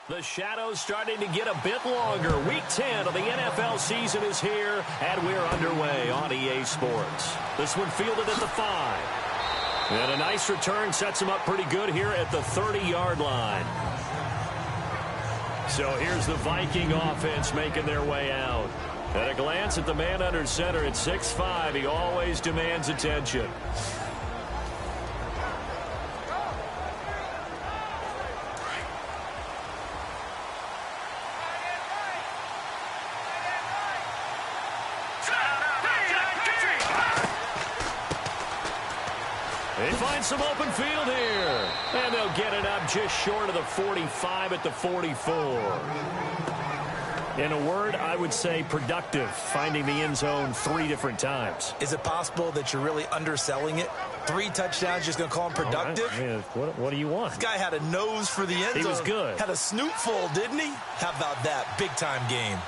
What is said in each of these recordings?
The shadow's starting to get a bit longer. Week 10 of the NFL season is here, and we're underway on EA Sports. This one fielded at the 5. And a nice return sets him up pretty good here at the 30-yard line. So here's the Viking offense making their way out. At a glance at the man under center at 6'5", he always demands attention. They find some open field here. And they'll get it up just short of the 45 at the 44. In a word, I would say productive, finding the end zone 3 different times. Is it possible that you're really underselling it? 3 touchdowns, just going to call him productive? Right. I mean, what do you want? This guy had a nose for the end zone. He was good. Had a snootful, didn't he? How about that? Big-time game.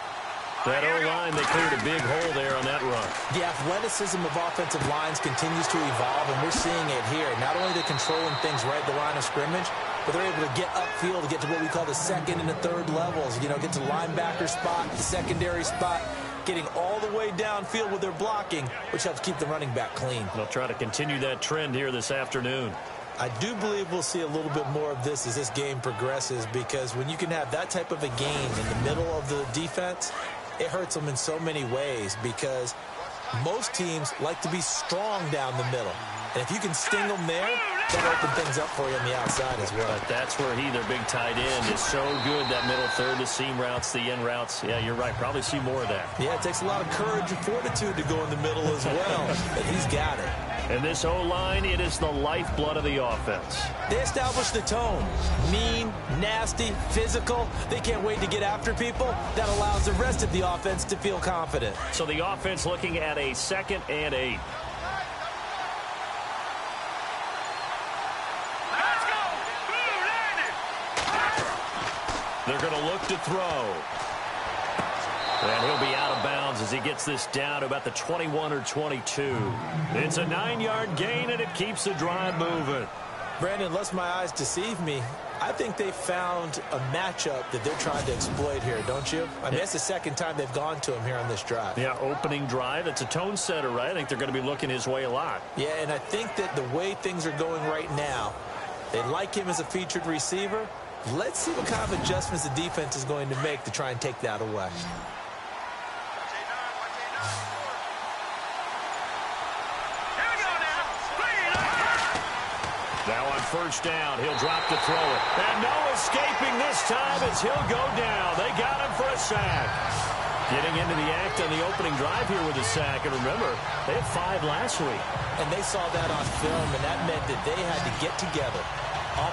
That O-line, they cleared a big hole there on that run. The athleticism of offensive lines continues to evolve, and we're seeing it here. Not only they're controlling things right at the line of scrimmage, but they're able to get upfield to get to what we call the second and the third levels. You know, get to linebacker spot, the secondary spot, getting all the way downfield with their blocking, which helps keep the running back clean. They'll try to continue that trend here this afternoon. I do believe we'll see a little bit more of this as this game progresses, because when you can have that type of a game in the middle of the defense, it hurts them in so many ways, because most teams like to be strong down the middle. And if you can sting them there, that'll open things up for you on the outside as well. But that's where their big tight end, is so good, that middle third, the seam routes, the end routes. Yeah, you're right. Probably see more of that. Yeah, it takes a lot of courage and fortitude to go in the middle as well. But he's got it. And this O-line, it is the lifeblood of the offense. They establish the tone. Mean, nasty, physical. They can't wait to get after people. That allows the rest of the offense to feel confident. So the offense looking at a 2nd and 8. They're going to look to throw. And he'll be out of bounds as he gets this down to about the 21 or 22. It's a 9-yard gain, and it keeps the drive moving. Brandon, unless my eyes deceive me, I think they found a matchup that they're trying to exploit here, don't you? I mean, that's the second time they've gone to him here on this drive. Yeah, opening drive. It's a tone setter, right? I think they're going to be looking his way a lot. Yeah, and I think that the way things are going right now, they like him as a featured receiver. Let's see what kind of adjustments the defense is going to make to try and take that away. Now on first down, he'll drop to throw it. And no escaping this time as he'll go down. They got him for a sack. Getting into the act on the opening drive here with a sack. And remember, they had 5 last week. And they saw that on film, and that meant that they had to get together.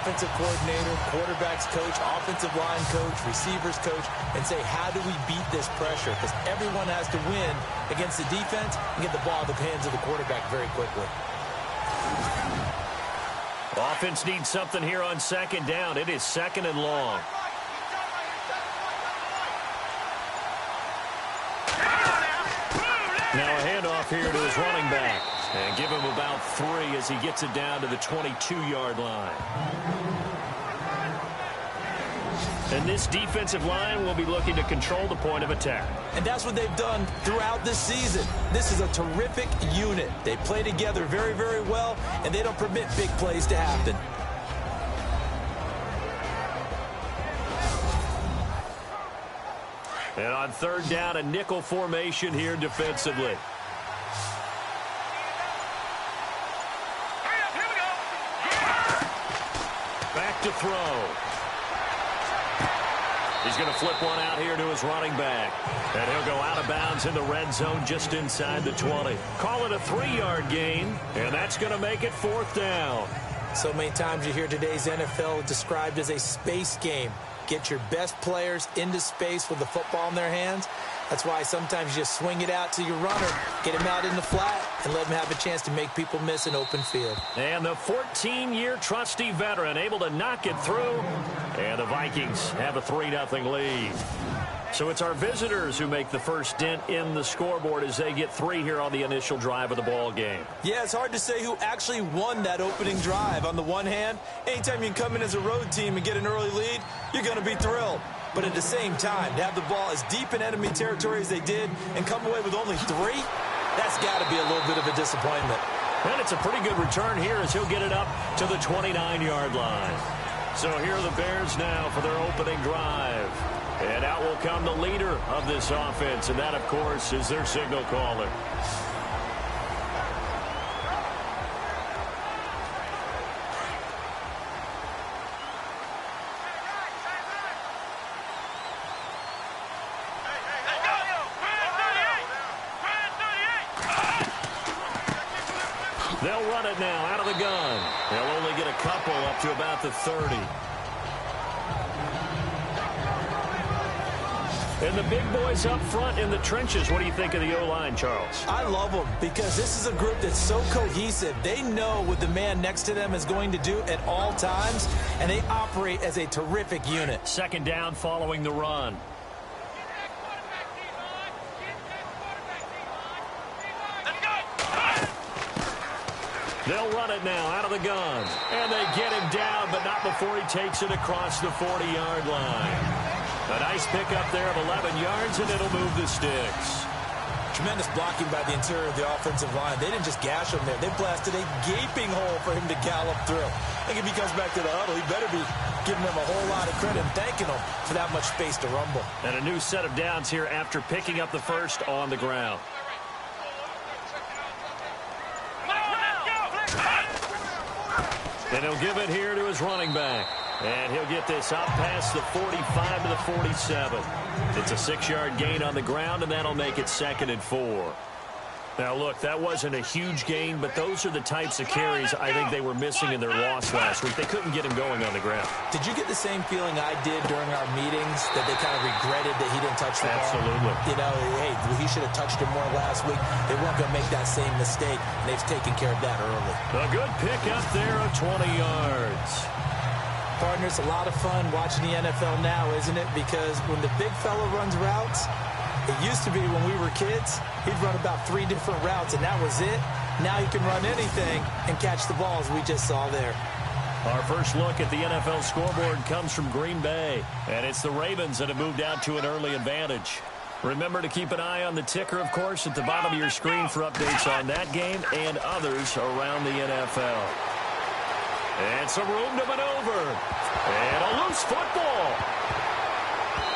Offensive coordinator, quarterbacks coach, offensive line coach, receivers coach, and say, how do we beat this pressure? Because everyone has to win against the defense and get the ball in the hands of the quarterback very quickly. Offense needs something here on 2nd down. It is 2nd and long. Now a handoff here to his running back. And give him about 3 as he gets it down to the 22-yard line. And this defensive line will be looking to control the point of attack. And that's what they've done throughout this season. This is a terrific unit. They play together very, very well, and they don't permit big plays to happen. And on 3rd down, a nickel formation here defensively. Back to throw. He's going to flip one out here to his running back. And he'll go out of bounds in the red zone just inside the 20. Call it a 3-yard gain, and that's going to make it 4th down. So many times you hear today's NFL described as a space game. Get your best players into space with the football in their hands. That's why sometimes you just swing it out to your runner, get him out in the flat, and let him have a chance to make people miss an open field. And the 14-year trusty veteran able to knock it through. And the Vikings have a 3-0 lead. So it's our visitors who make the first dent in the scoreboard as they get 3 here on the initial drive of the ball game. Yeah, it's hard to say who actually won that opening drive. On the one hand, anytime you can come in as a road team and get an early lead, you're going to be thrilled. But at the same time, to have the ball as deep in enemy territory as they did and come away with only 3, that's got to be a little bit of a disappointment. And it's a pretty good return here as he'll get it up to the 29-yard line. So here are the Bears now for their opening drive. And out will come the leader of this offense, and that, of course, is their signal caller. They'll run it now out of the gun. They'll only get a couple up to about the 30. And the big boys up front in the trenches. What do you think of the O-line, Charles? I love them because this is a group that's so cohesive. They know what the man next to them is going to do at all times, and they operate as a terrific unit. Second down following the run. They'll run it now out of the gun. And they get him down, but not before he takes it across the 40-yard line. A nice pickup there of 11 yards, and it'll move the sticks. Tremendous blocking by the interior of the offensive line. They didn't just gash him there. They blasted a gaping hole for him to gallop through. I think if he comes back to the huddle, he better be giving them a whole lot of credit and thanking them for that much space to rumble. And a new set of downs here after picking up the first on the ground. And he'll give it here to his running back. And he'll get this up past the 45 to the 47. It's a 6-yard gain on the ground, and that'll make it 2nd and 4. Now, look, that wasn't a huge gain, but those are the types of carries I think they were missing in their loss last week. They couldn't get him going on the ground. Did you get the same feeling I did during our meetings, that they kind of regretted that he didn't touch the ball? Absolutely. You know, hey, he should have touched him more last week. They weren't going to make that same mistake, and they've taken care of that early. A good pick up there of 20 yards. Partner, it's a lot of fun watching the NFL now, isn't it? Because when the big fella runs routes, it used to be when we were kids, he'd run about 3 different routes, and that was it. Now he can run anything and catch the balls we just saw there. Our first look at the NFL scoreboard comes from Green Bay, and it's the Ravens that have moved out to an early advantage. Remember to keep an eye on the ticker, of course, at the bottom of your screen for updates on that game and others around the NFL. And some room to maneuver. And a loose football.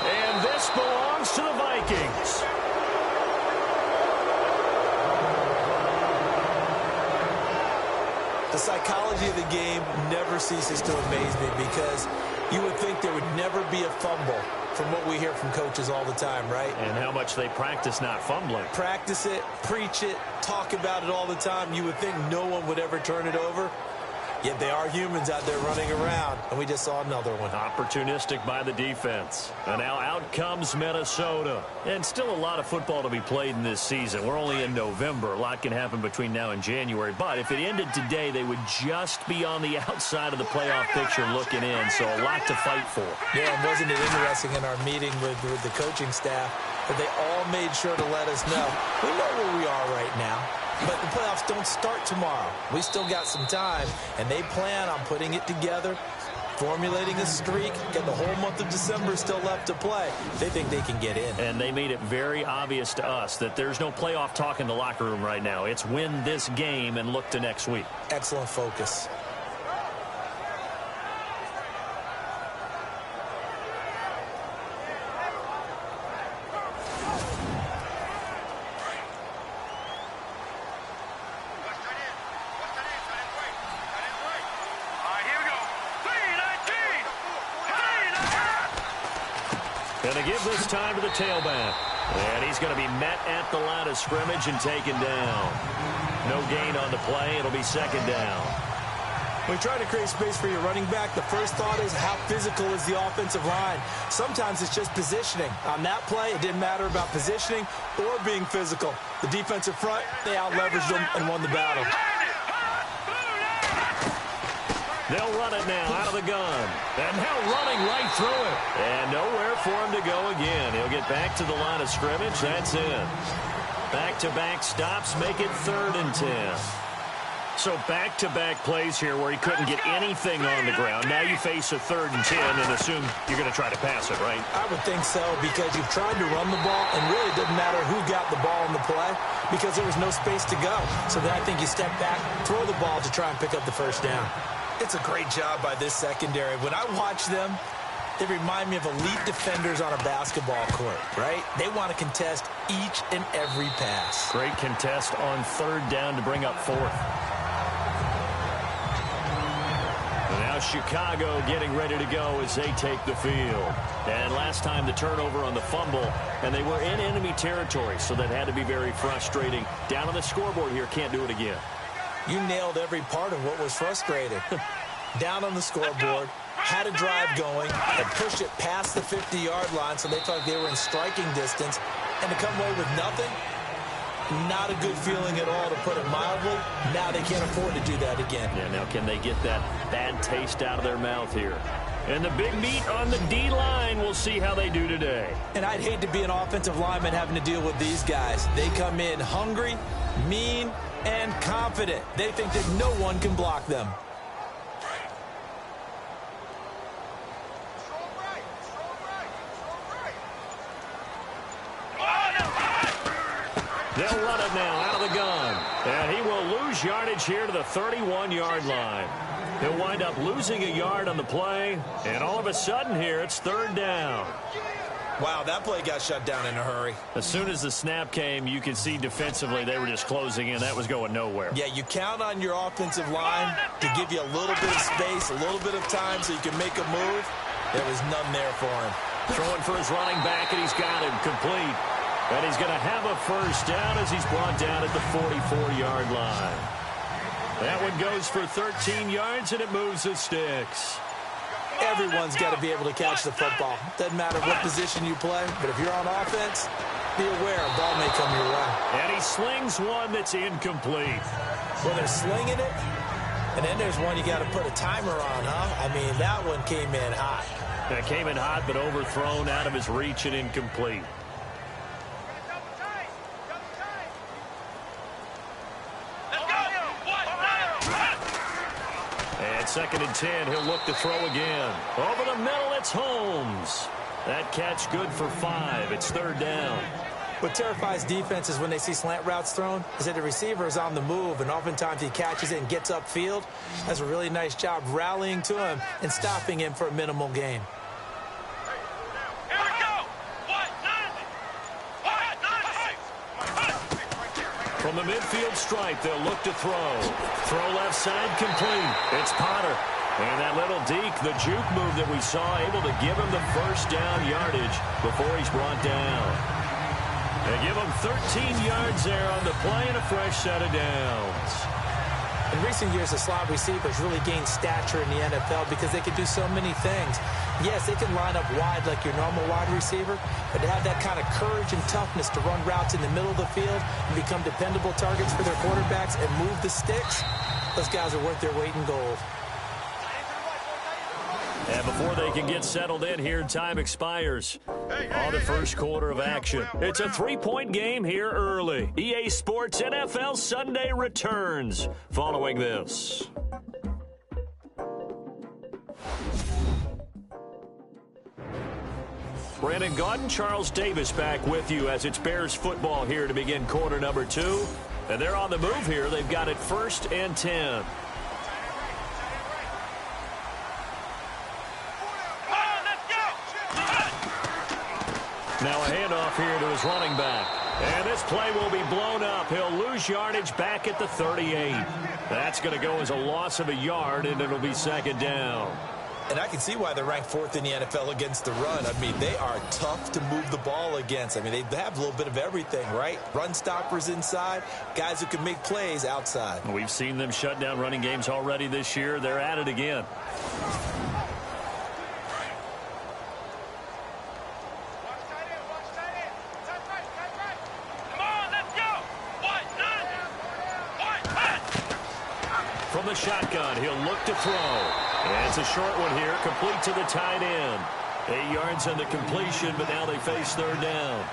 And this belongs to the Vikings. The psychology of the game never ceases to amaze me because you would think there would never be a fumble from what we hear from coaches all the time, right? And how much they practice not fumbling. Practice it, preach it, talk about it all the time. You would think no one would ever turn it over. Yet they are humans out there running around, and we just saw another one. Opportunistic by the defense. And now out comes Minnesota. And still a lot of football to be played in this season. We're only in November. A lot can happen between now and January. But if it ended today, they would just be on the outside of the playoff picture looking in. So a lot to fight for. Yeah, and wasn't it interesting in our meeting with the coaching staff that they all made sure to let us know, we know where we are right now. But the playoffs don't start tomorrow. We still got some time, and they plan on putting it together, formulating a streak, get the whole month of December still left to play. They think they can get in. And they made it very obvious to us that there's no playoff talk in the locker room right now. It's win this game and look to next week. Excellent focus. Going to give this time to the tailback. And he's going to be met at the line of scrimmage and taken down. No gain on the play. It'll be second down. When you're trying to create space for your running back, the first thought is how physical is the offensive line. Sometimes it's just positioning. On that play, it didn't matter about positioning or being physical. The defensive front, they out-leveraged them and won the battle. They'll run it now out of the gun. And now running right through it. And nowhere for him to go again. He'll get back to the line of scrimmage. That's it. Back-to-back stops make it 3rd and 10. So back-to-back plays here where he couldn't get anything on the ground. Now you face a 3rd and 10 and assume you're going to try to pass it, right? I would think so, because you've tried to run the ball, and really it didn't matter who got the ball in the play because there was no space to go. So then I think you step back, throw the ball to try and pick up the first down. It's a great job by this secondary. When I watch them, they remind me of elite defenders on a basketball court, right? They want to contest each and every pass. Great contest on 3rd down to bring up 4th. Now Chicago getting ready to go as they take the field. And last time the turnover on the fumble, and they were in enemy territory, so that had to be very frustrating. Down on the scoreboard here, can't do it again. You nailed every part of what was frustrating. Down on the scoreboard, had a drive going, and pushed it past the 50-yard line so they felt like they were in striking distance, and to come away with nothing, not a good feeling at all, to put it mildly. Now they can't afford to do that again. Yeah, now can they get that bad taste out of their mouth here? And the big meat on the D-line, we'll see how they do today. And I'd hate to be an offensive lineman having to deal with these guys. They come in hungry, mean, and confident. They think that no one can block them. They'll run it now out of the gun. And he will lose yardage here to the 31-yard line. He'll wind up losing a yard on the play. And all of a sudden here, it's 3rd down. Wow, that play got shut down in a hurry. As soon as the snap came, you could see defensively they were just closing in. That was going nowhere. Yeah, you count on your offensive line to give you a little bit of space, a little bit of time so you can make a move. There was none there for him. Throwing for his running back, and he's got him complete. And he's going to have a first down as he's brought down at the 44-yard line. That one goes for 13 yards, and it moves the sticks. Everyone's got to be able to catch the football. Doesn't matter what position you play, but if you're on offense, be aware a ball may come your way. And he slings one that's incomplete. Well, they're slinging it, and then there's one you got to put a timer on, huh? I mean, that one came in hot. That came in hot, but overthrown out of his reach and incomplete. And 2nd and 10, he'll look to throw again. Over the middle, it's Holmes. That catch good for 5. It's 3rd down. What terrifies defenses when they see slant routes thrown is that the receiver is on the move, and oftentimes he catches it and gets upfield. Does a really nice job rallying to him and stopping him for a minimal gain. From the midfield stripe, they'll look to throw. Throw left side complete. It's Potter. And that little deke, the juke move that we saw, able to give him the first down yardage before he's brought down. They give him 13 yards there on the play and a fresh set of downs. In recent years, the slot receivers really gained stature in the NFL because they can do so many things. Yes, they can line up wide like your normal wide receiver, but to have that kind of courage and toughness to run routes in the middle of the field and become dependable targets for their quarterbacks and move the sticks, those guys are worth their weight in gold. And before they can get settled in here, time expires on the first quarter of action. It's a 3-point game here early. EA Sports NFL Sunday returns following this. Brandon Gaudin, Charles Davis back with you as it's Bears football here to begin quarter number 2. And they're on the move here. They've got it 1st and 10. Now a handoff here to his running back. And this play will be blown up. He'll lose yardage back at the 38. That's going to go as a loss of a yard, and it'll be 2nd down. And I can see why they're ranked 4th in the NFL against the run. I mean, they are tough to move the ball against. I mean, they have a little bit of everything, right? Run stoppers inside, guys who can make plays outside. We've seen them shut down running games already this year. They're at it again. from the shotgun. He'll look to throw. And it's a short one here, complete to the tight end. 8 yards on the completion, but now they face third down.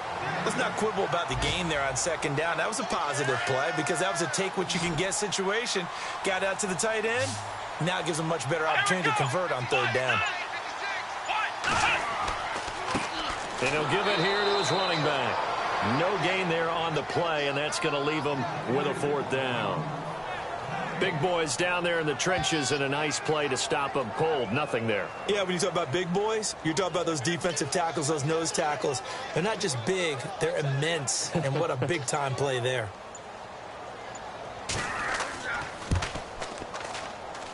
Let's not quibble about the gain there on second down. That was a positive play because that was a take-what-you-can-get situation. Got out to the tight end. Now it gives them a much better opportunity to convert on third down. And he'll give it here to his running back. No gain there on the play, and that's going to leave him with a fourth down. Big boys down there in the trenches, and a nice play to stop them cold. Nothing there. Yeah, when you talk about big boys, you're talking about those defensive tackles, those nose tackles. They're not just big, they're immense, and what a big-time play there.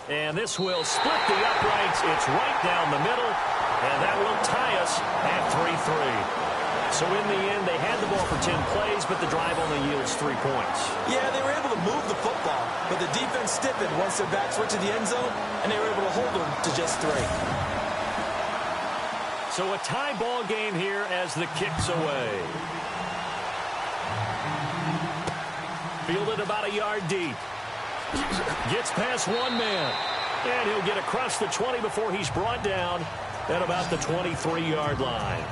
And this will split the uprights. It's right down the middle, and that will tie us at 3-3. So in the end, they had the ball for 10 plays, but the drive only yields 3 points. Yeah, they were able to move the football, but the defense stiffened once their backs were to the end zone, and they were able to hold them to just 3. So a tie ball game here as the kick's away. Fielded about a yard deep. Gets past one man. And he'll get across the 20 before he's brought down at about the 23-yard line.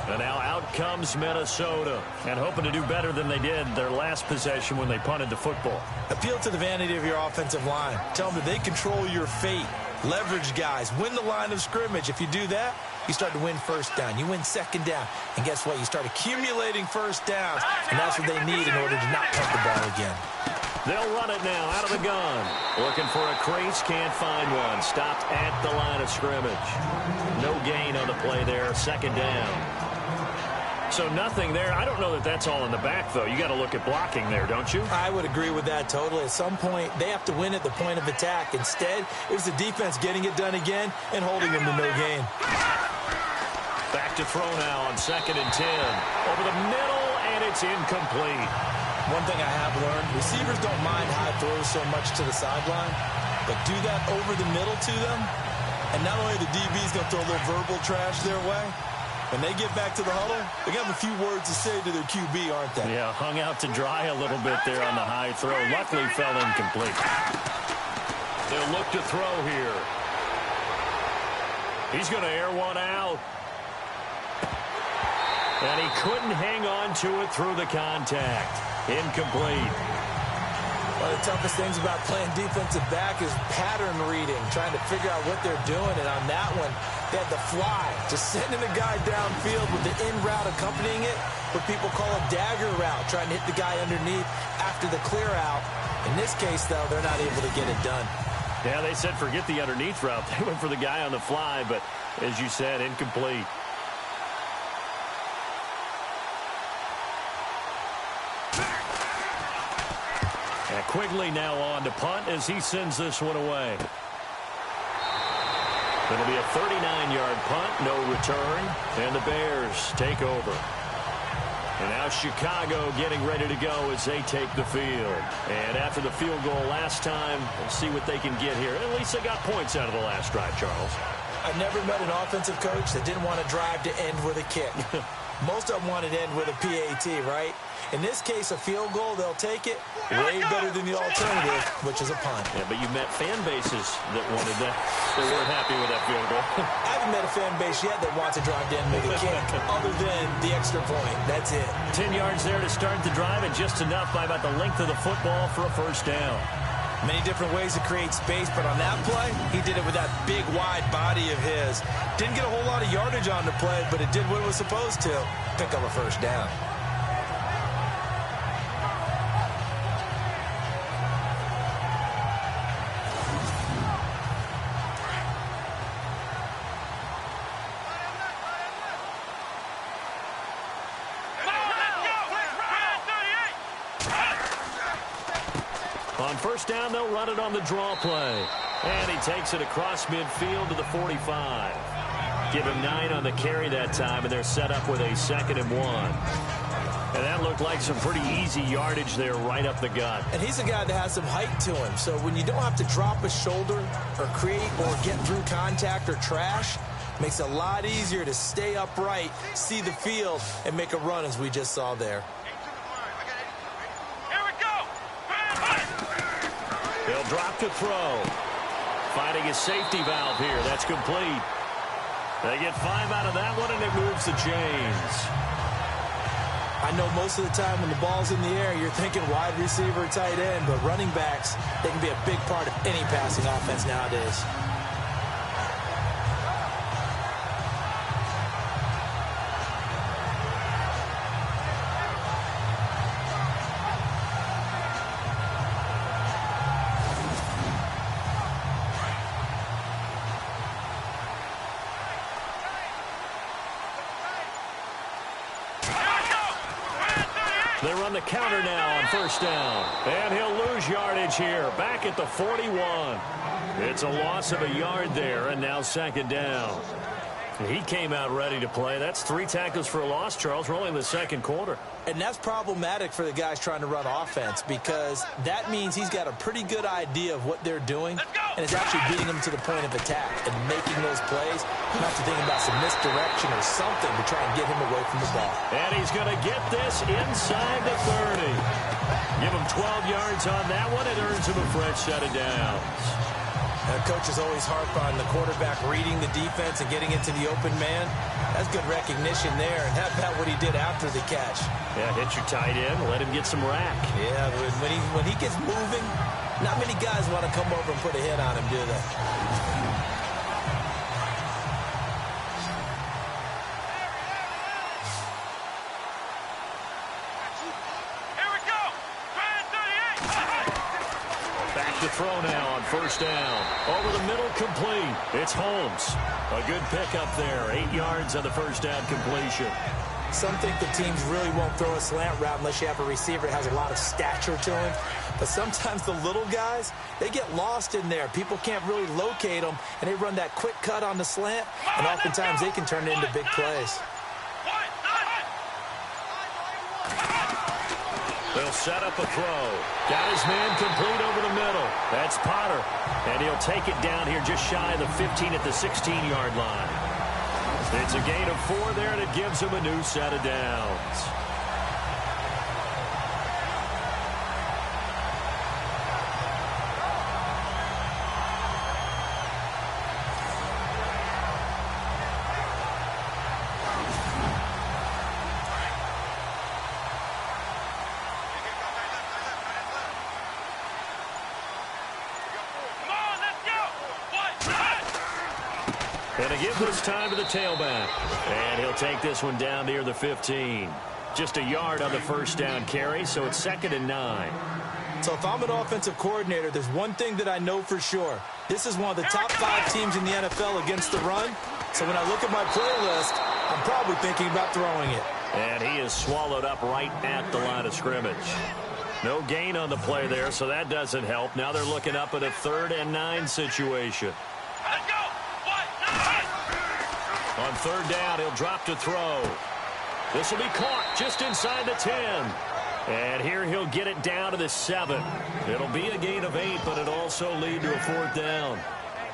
And now out comes Minnesota, and hoping to do better than they did their last possession when they punted the football. Appeal to the vanity of your offensive line. Tell them that they control your fate. Leverage guys. Win the line of scrimmage. If you do that, you start to win first down. You win second down. And guess what? You start accumulating first downs, and that's what they need in order to not punt the ball again. They'll run it now out of the gun. Looking for a crease, can't find one. Stopped at the line of scrimmage. No gain on the play there, second down. So nothing there. I don't know that that's all in the back, though. You got to look at blocking there, don't you? I would agree with that totally. At some point, they have to win at the point of attack. Instead, it was the defense getting it done again and holding them to no gain. Back to throw now on 2nd and 10. Over the middle, and it's incomplete. One thing I have learned, receivers don't mind high throws so much to the sideline, but do that over the middle to them, and not only the DB's going to throw a little verbal trash their way, when they get back to the huddle, they're going to have a few words to say to their QB, aren't they? Yeah, hung out to dry a little bit there on the high throw. Luckily fell incomplete. They'll look to throw here. He's going to air one out. And he couldn't hang on to it through the contact. Incomplete. One of the toughest things about playing defensive back is pattern reading, trying to figure out what they're doing. And on that one, they had the fly, just sending the guy downfield with the in route accompanying it, what people call a dagger route, trying to hit the guy underneath after the clear out. In this case, though, they're not able to get it done. Yeah, they said forget the underneath route. They went for the guy on the fly, but as you said, incomplete. Quigley now on to punt as he sends this one away. It'll be a 39-yard punt, no return, and the Bears take over. And now Chicago getting ready to go as they take the field. And after the field goal last time, we'll see what they can get here. At least they got points out of the last drive, Charles. I've never met an offensive coach that didn't want to drive to end with a kick. Most of them wanted to end with a PAT, right? In this case, a field goal, they'll take it. Way better than the alternative, which is a punt. Yeah, but you met fan bases that wanted that. They weren't happy with that field goal. I haven't met a fan base yet that wants to drive to end with a kick, other than the extra point. That's it. 10 yards there to start the drive, and just enough by about the length of the football for a first down. Many different ways to create space, but on that play, he did it with that big, wide body of his. Didn't get a whole lot of yardage on the play, but it did what it was supposed to. Pick up a first down. On first down, they'll run it on the draw play. And he takes it across midfield to the 45. Give him 9 on the carry that time, and they're set up with a 2nd and 1. And that looked like some pretty easy yardage there right up the gut. And he's a guy that has some height to him. So when you don't have to drop a shoulder or create or get through contact or trash, makes it a lot easier to stay upright, see the field, and make a run as we just saw there. Here we go! He'll drop to throw. Finding his safety valve here. That's complete. They get 5 out of that one, and it moves the chains. I know most of the time when the ball's in the air, you're thinking wide receiver, tight end, but running backs, they can be a big part of any passing offense nowadays. They run the counter now on first down. And he'll lose yardage here. Back at the 41. It's a loss of a yard there, and now second down. He came out ready to play. That's 3 tackles for a loss, Charles. We're only in the second quarter. And that's problematic for the guys trying to run offense because that means he's got a pretty good idea of what they're doing and is actually beating them to the point of attack and making those plays. You have to think about some misdirection or something to try and get him away from the ball. And he's going to get this inside the 30. Give him 12 yards on that one. It earns him a fresh set of downs. Coaches always harp on the quarterback reading the defense and getting into the open man. That's good recognition there. And how about what he did after the catch? Yeah, hit your tight end, let him get some rack. Yeah, when he gets moving, not many guys want to come over and put a hit on him, do they? To throw now on first down. Over the middle, complete. It's Holmes. A good pickup there. 8 yards on the first down completion. Some think the teams really won't throw a slant route unless you have a receiver that has a lot of stature to him. But sometimes the little guys, they get lost in there. People can't really locate them, and they run that quick cut on the slant, and oftentimes they can turn it into big plays. They'll set up a throw. Got his man complete over the middle. That's Potter. And he'll take it down here just shy of the 15 at the 16-yard line. It's a gain of 4 there, and it gives him a new set of downs. And to give this time to the tailback. And he'll take this one down near the 15. Just a yard on the first down carry, so it's 2nd and 9. So if I'm an offensive coordinator, there's one thing that I know for sure. This is one of the top 5 teams in the NFL against the run. So when I look at my playlist, I'm probably thinking about throwing it. And he is swallowed up right at the line of scrimmage. No gain on the play there, so that doesn't help. Now they're looking up at a 3rd and 9 situation. On 3rd down, he'll drop to throw. This will be caught just inside the 10. And here he'll get it down to the 7. It'll be a gain of 8, but it'll also lead to a 4th down.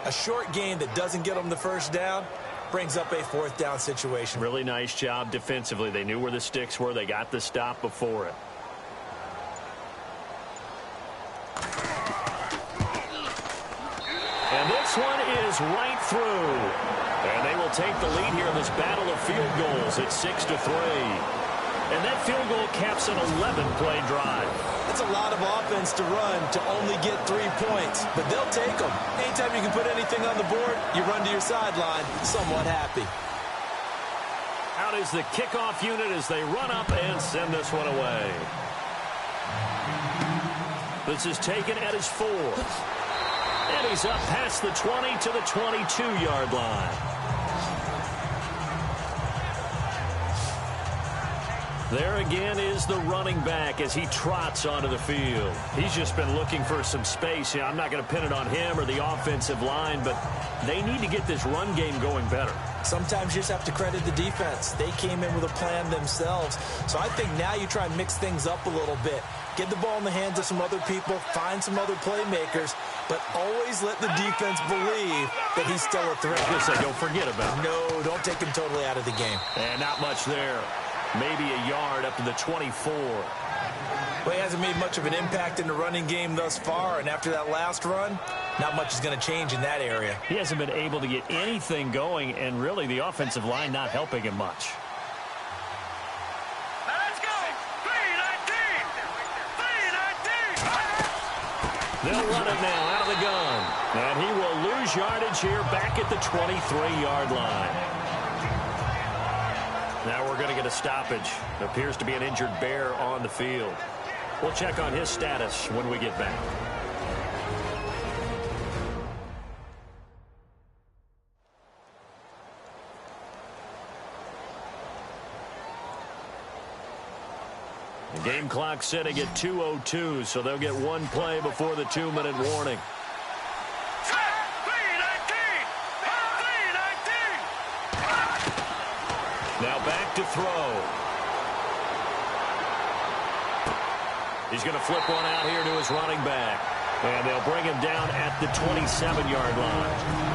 A short gain that doesn't get them the first down brings up a 4th down situation. Really nice job defensively. They knew where the sticks were. They got the stop before it. And this one is right through. And they will take the lead here in this battle of field goals at 6-3. And that field goal caps an 11-play drive. That's a lot of offense to run to only get 3 points, but they'll take them. Anytime you can put anything on the board, you run to your sideline somewhat happy. Out is the kickoff unit as they run up and send this one away. This is taken at his 4. And he's up past the 20 to the 22-yard line. There again is the running back as he trots onto the field. He's just been looking for some space. I'm not going to pin it on him or the offensive line, but they need to get this run game going better. Sometimes you just have to credit the defense. They came in with a plan themselves. So I think now you try and mix things up a little bit. Get the ball in the hands of some other people, find some other playmakers, but always let the defense believe that he's still a threat. I don't forget about him. No, don't take him totally out of the game. And not much there. Maybe a yard up to the 24. Well, he hasn't made much of an impact in the running game thus far, and after that last run, not much is going to change in that area. He hasn't been able to get anything going, and really the offensive line not helping him much. Let's go! 3-19! They'll run it now out of the gun. And he will lose yardage here back at the 23-yard line. Now we're going to get a stoppage. It appears to be an injured Bear on the field. We'll check on his status when we get back. The game clock sitting at 2:02, so they'll get one play before the 2-minute warning. Now back to throw. He's going to flip one out here to his running back. And they'll bring him down at the 27-yard line.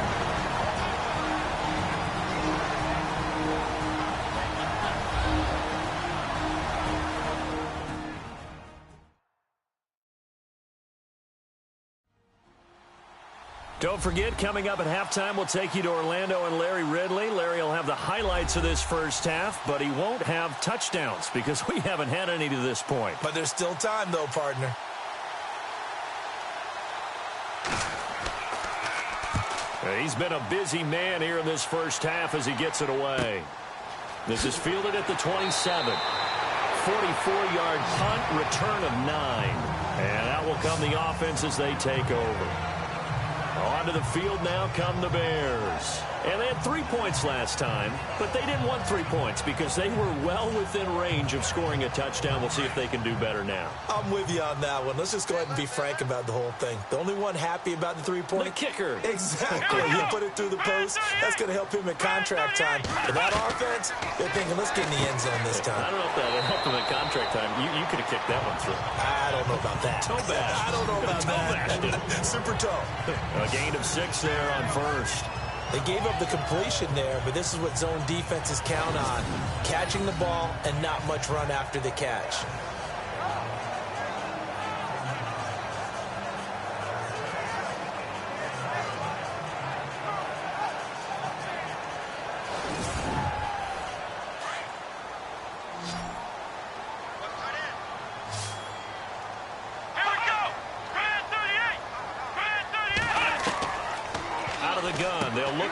Don't forget, coming up at halftime, we'll take you to Orlando and Larry Ridley. Larry will have the highlights of this first half, but he won't have touchdowns because we haven't had any to this point. But there's still time, though, partner. He's been a busy man here in this first half as he gets it away. This is fielded at the 27. 44-yard punt, return of 9. And out will come the offense as they take over. Onto the field now come the Bears. And they had 3 points last time, but they didn't want 3 points because they were well within range of scoring a touchdown. We'll see if they can do better now. I'm with you on that one. Let's just go ahead and be frank about the whole thing. The only one happy about the 3-point? The kicker. Exactly. You put it through the post. That's going to help him at contract time. But that offense, they're thinking, let's get in the end zone this time. I don't know if that would help him at contract time. You could have kicked that one through. I don't know about that. Toe bash. I don't know about that. Super toe. A gain of 6 there on first. They gave up the completion there, but this is what zone defenses count on. Catching the ball and not much run after the catch.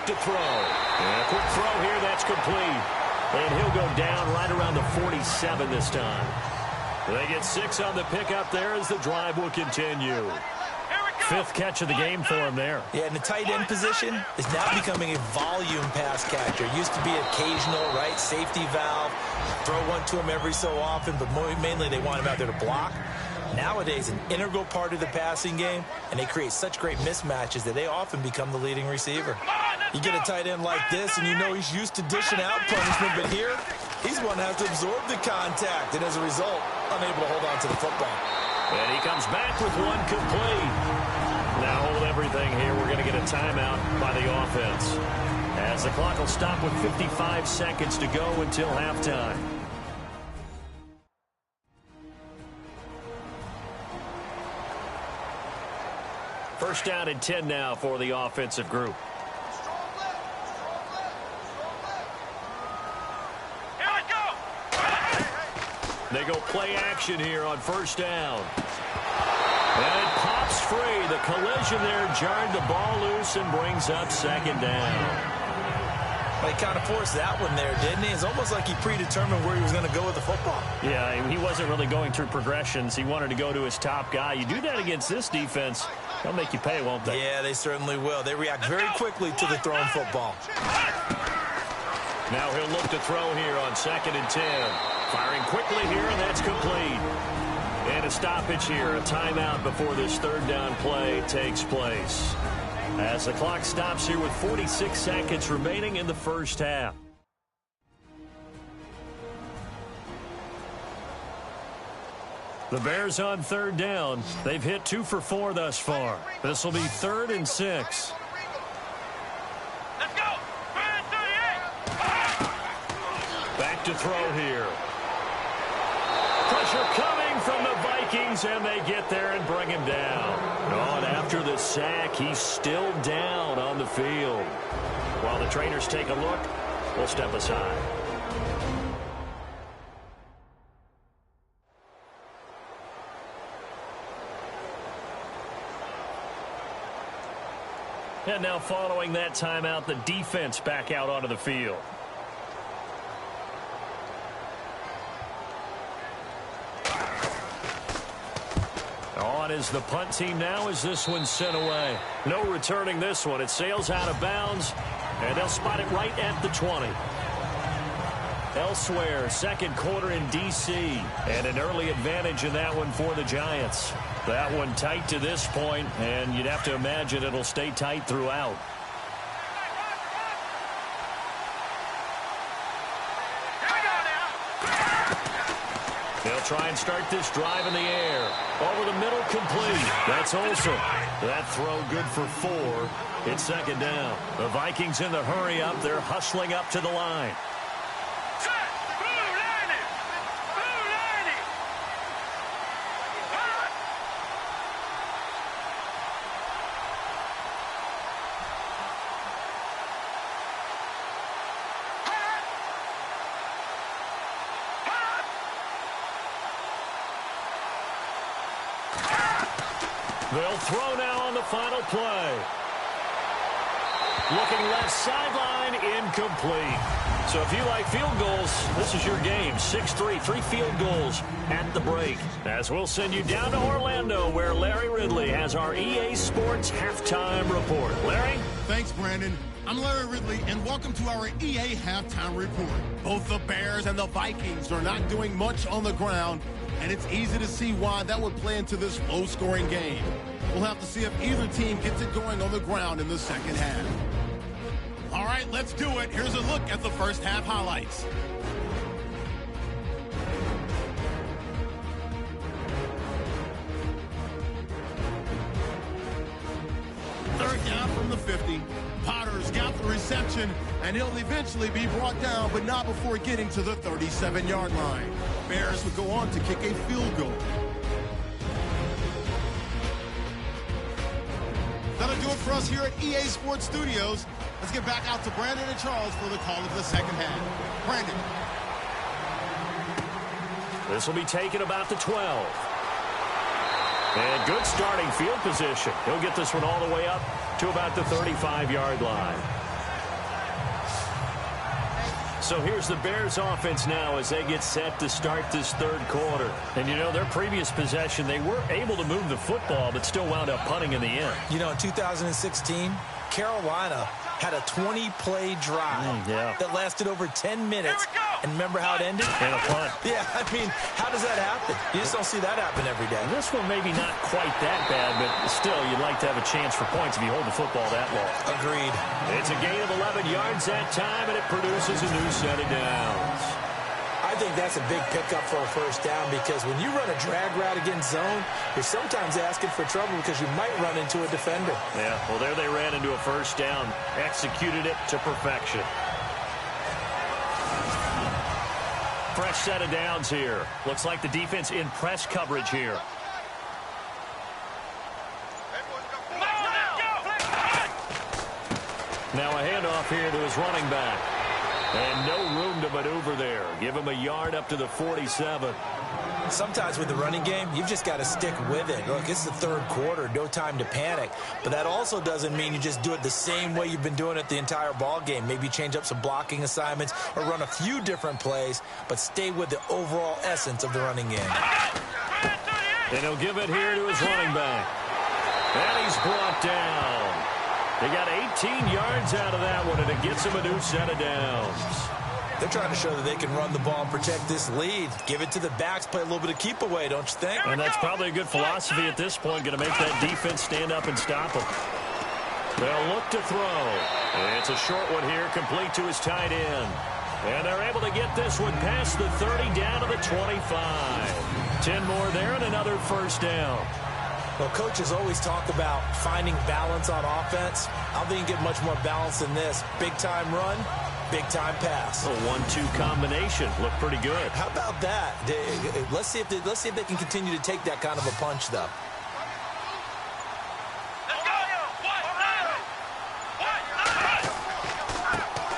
To throw. And a quick throw here, that's complete. And he'll go down right around the 47 this time. They get 6 on the pickup there as the drive will continue. 5th catch of the game for him there. Yeah, and the tight end position is now becoming a volume pass catcher. Used to be occasional, right, safety valve. Throw one to him every so often, but mainly they want him out there to block. Nowadays, an integral part of the passing game, and they create such great mismatches that they often become the leading receiver. You get a tight end like this, and you know he's used to dishing out punishment, but here, he's one that has to absorb the contact, and as a result, unable to hold on to the football. And he comes back with one complete. Now hold everything here. We're going to get a timeout by the offense, as the clock will stop with 55 seconds to go until halftime. First down and 10 now for the offensive group. Here we go! They go play action here on first down. And it pops free. The collision there jarred the ball loose and brings up second down. Well, he kind of forced that one there, didn't he? It's almost like he predetermined where he was going to go with the football. Yeah, he wasn't really going through progressions. He wanted to go to his top guy. You do that against this defense, they'll make you pay, won't they? Yeah, they certainly will. They react very quickly to the thrown football. Now he'll look to throw here on 2nd and 10. Firing quickly here, and that's complete. And a stoppage here, a timeout before this third down play takes place. As the clock stops here with 46 seconds remaining in the first half. The Bears on third down. They've hit 2 for 4 thus far. This will be 3rd and 6. Let's go! 38! Back to throw here. Pressure coming. coming from the Vikings, and they get there and bring him down. Oh, and after the sack, he's still down on the field. While the trainers take a look, we'll step aside. And now following that timeout, the defense back out onto the field. On is the punt team now as this one's sent away. No returning this one. It sails out of bounds, and they'll spot it right at the 20. Elsewhere, second quarter in D.C., and an early advantage in that one for the Giants. That one tight to this point, and you'd have to imagine it'll stay tight throughout. They'll try and start this drive in the air. Over the middle, complete. That's Olsen. That throw good for 4. It's second down. The Vikings in the hurry up. They're hustling up to the line. They'll throw now on the final play. Looking left sideline, incomplete. So if you like field goals, this is your game. 6-3, 3 field goals at the break. As we'll send you down to Orlando, where Larry Ridley has our EA Sports halftime report. Larry? Thanks, Brandon. I'm Larry Ridley, and welcome to our EA halftime report. Both the Bears and the Vikings are not doing much on the ground, and it's easy to see why that would play into this low-scoring game. We'll have to see if either team gets it going on the ground in the second half. All right, let's do it. Here's a look at the first half highlights. Third down from the 50. Potter's got the reception, and he'll eventually be brought down, but not before getting to the 37-yard line. Bears would go on to kick a field goal. That'll do it for us here at EA Sports Studios. Let's get back out to Brandon and Charles for the call of the second half. Brandon. This will be taken about the 12. And good starting field position. He'll get this one all the way up to about the 35-yard line. So here's the Bears offense now as they get set to start this third quarter. And, you know, their previous possession, they were able to move the football, but still wound up punting in the end. You know, in 2016, Carolina had a 20-play drive that lasted over 10 minutes. And remember how it ended? And a punt. Yeah, I mean, how does that happen? You just don't see that happen every day. This one maybe not quite that bad, but still, you'd like to have a chance for points if you hold the football that long. Agreed. It's a gain of 11 yards that time, and it produces a new set of downs. I think that's a big pickup for a first down because when you run a drag route against zone, you're sometimes asking for trouble because you might run into a defender. Yeah, well, there they ran into a first down, executed it to perfection. Fresh set of downs here. Looks like the defense in press coverage here. Now a handoff here to his running back. And no room to maneuver there. Give him a yard up to the 47. Sometimes with the running game, you've just got to stick with it. Look, it's the third quarter, no time to panic. But that also doesn't mean you just do it the same way you've been doing it the entire ball game. Maybe change up some blocking assignments or run a few different plays, but stay with the overall essence of the running game. And he'll give it here to his running back. And he's brought down. They got 18 yards out of that one, and it gets him a new set of downs. They're trying to show that they can run the ball and protect this lead. Give it to the backs, play a little bit of keep away, don't you think? And that's probably a good philosophy at this point, going to make that defense stand up and stop them. They'll look to throw. It's a short one here, complete to his tight end. And they're able to get this one past the 30 down to the 25. 10 more there and another first down. Well, coaches always talk about finding balance on offense. I don't think you can get much more balance than this. Big-time run, Big-time pass. A 1-2 combination. Looked pretty good. How about that? Let's see if they can continue to take that kind of a punch, though.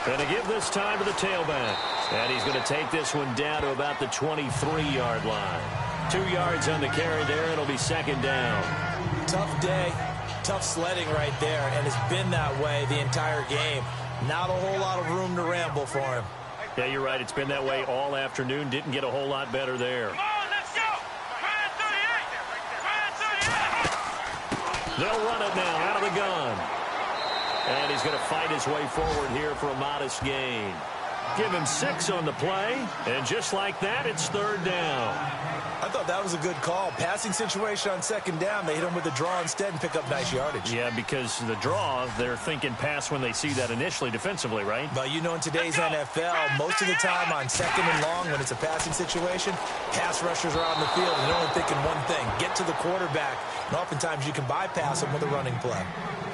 Going to give this time to the tailback. And he's going to take this one down to about the 23-yard line. 2 yards on the carry there. It'll be second down. Tough day. Tough sledding right there, and it's been that way the entire game. Not a whole lot of room to ramble for him. Yeah, you're right. It's been that way all afternoon. Didn't get a whole lot better there. Come on, let's go! Ryan 38! Ryan 38! They'll run it now out of the gun. And he's going to fight his way forward here for a modest gain. Give him 6 on the play, and just like that, it's third down. I thought that was a good call. Passing situation on second down. They hit him with a draw instead and pick up nice yardage. Yeah, because the draw, they're thinking pass when they see that initially defensively, right? But you know, in today's NFL, most of the time on second and long, when it's a passing situation, pass rushers are out in the field, and they're only thinking one thing, get to the quarterback. And oftentimes you can bypass them with a running play.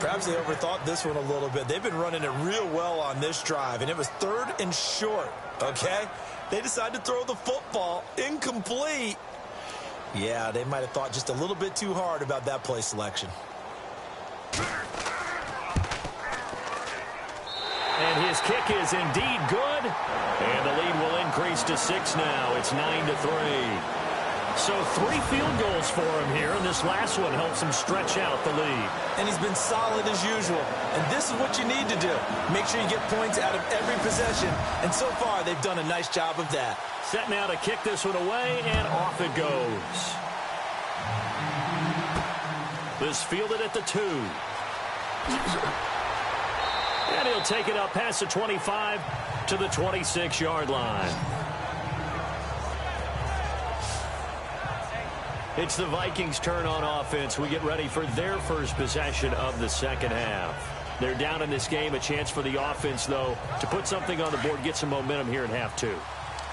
Perhaps they overthought this one a little bit. They've been running it real well on this drive, and it was third and short, okay? They decided to throw the football incomplete. Yeah, they might have thought just a little bit too hard about that play selection. And his kick is indeed good. And the lead will increase to 6 now. It's 9-3. So 3 field goals for him here, and this last one helps him stretch out the lead. And he's been solid as usual. And this is what you need to do. Make sure you get points out of every possession. And so far, they've done a nice job of that. Set now to kick this one away, and off it goes. This fielded at the 2. And he'll take it up past the 25 to the 26-yard line. It's the Vikings' turn on offense. We get ready for their first possession of the second half. They're down in this game. A chance for the offense, though, to put something on the board, get some momentum here in half 2.